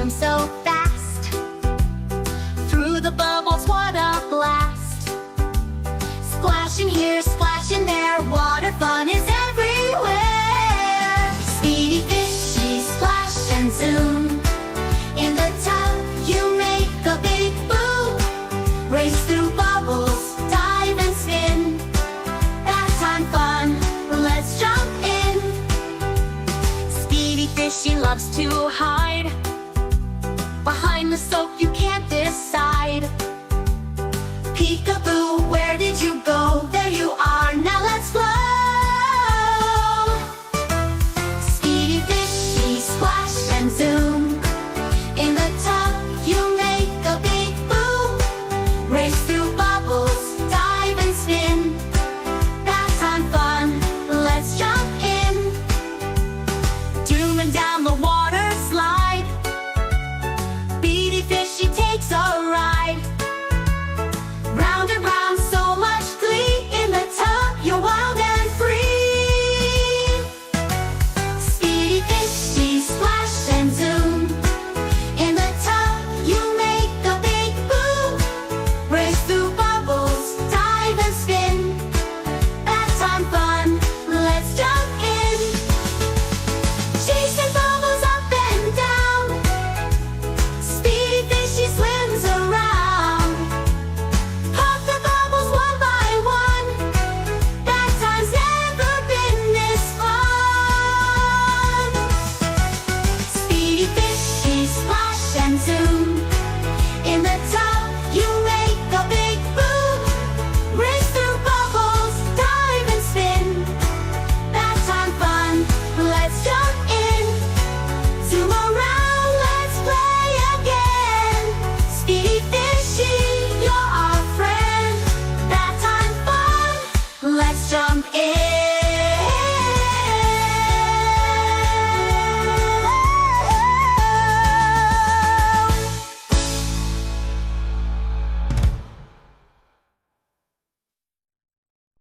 swim so fast. Through the bubbles, what a blast! Splashing here, splashing there, water fun is everywhere. Speedy Fishy, splash and zoom. In the tub, you make a big boom. Race through bubbles, dive and spin. That time fun, let's jump in. Speedy Fishy loves to hide. Behind the soap you can't decide. Peekaboo, where did you go? There you are.